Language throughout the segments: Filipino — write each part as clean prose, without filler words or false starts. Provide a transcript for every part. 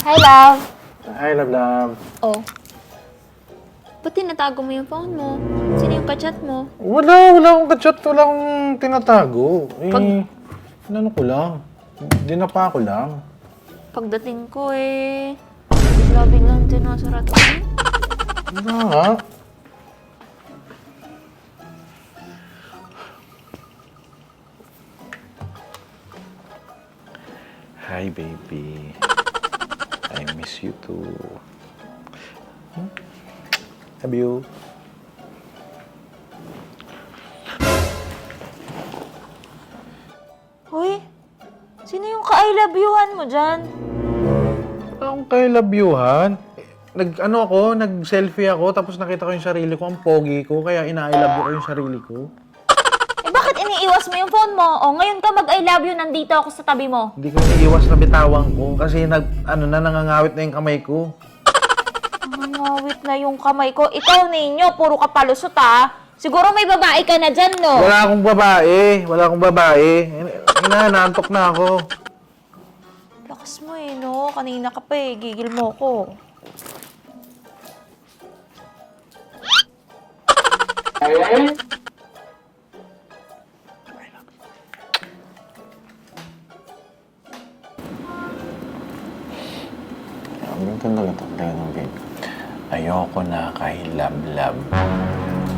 Hi, love. Hi, love. Oh. Ba't tinatago mo yung phone mo? Sino yung kachat mo? Wala akong kachat, wala akong tinatago. Pag- Ano ko lang, dinapa ko lang. Pagdating ko bigla-biglang sinasarado ko. Wala nga. Hi, baby. I miss you too. Love you. Hoy, sino yung ka-I love you-han mo dyan? Wala akong kay labyuhan. Nag-selfie ako, tapos nakita ko yung sarili ko, ang pogi ko, kaya ina-I love you ko yung sarili ko. Bakit iniiwas mo yung phone mo? O, ngayon ka mag-I love you, nandito ako sa tabi mo. Hindi ko iniiwas na bitawan ko, kasi nangangawit na yung kamay ko. Ngawit na yung kamay ko. Ikaw ninyo, puro ka palusot Siguro may babae ka na dyan, no? Wala akong babae. Nanantok na ako. Lakas mo no? Kanina ka pa gigil mo ko. Ang ganda ng baby. Ayoko na kay love.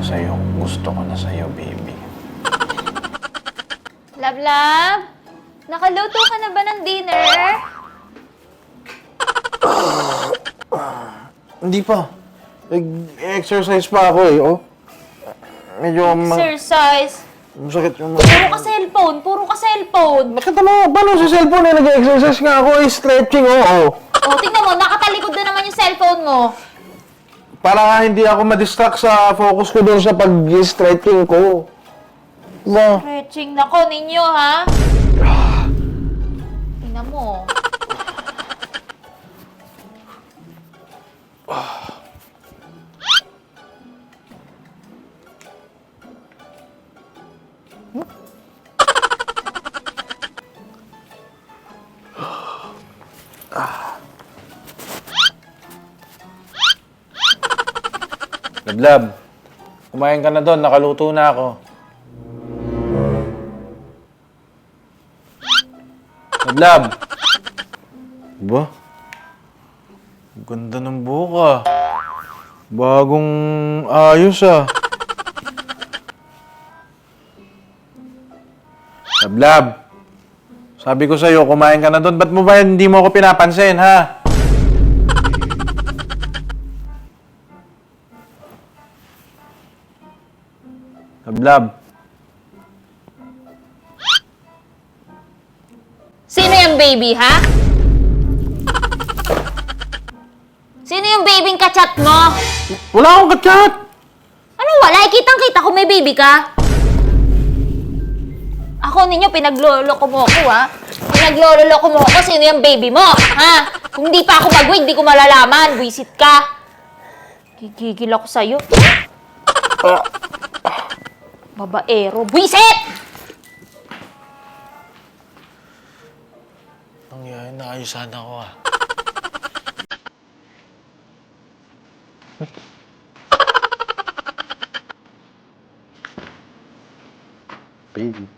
Sa'yo, gusto ko na sa'yo, baby. Love? Nakaluto ka na ba ng dinner? Hindi pa. Nag-exercise pa ako oh. Medyo Exercise. masakit yung Puro ka cellphone. Bakit naman? Paano sa cellphone nag-exercise nga ako? Stretching, oo. O, tingnan mo, nakatalikod na naman yung cellphone mo. Para nga hindi ako ma-distract sa focus ko doon sa pag-stretching ko. Diba? Stretching nako ninyo, ha? Tingnan mo. Love, kumain ka na doon. Nakaluto na ako. Love. Ba? Ganda ng buhok Bagong ayos Love. Sabi ko sa'yo, kumain ka na doon. Ba't mo ba hindi mo ako pinapansin, ha? Love. Sino yung baby, ha? Sino yung babing kachat mo? Wala akong kachat! Ano wala? Kitang-kita ko may baby ka. Ako ninyo, pinagloloko mo ako, ha? Pinagloloko mo ako, sino yung baby mo, ha? Kung di pa ako mag-wig, di ko malalaman. Buisit ka. Gigigil ako sa'yo. Babaero. Buisit! Nangyayari, naayusan ako Baby.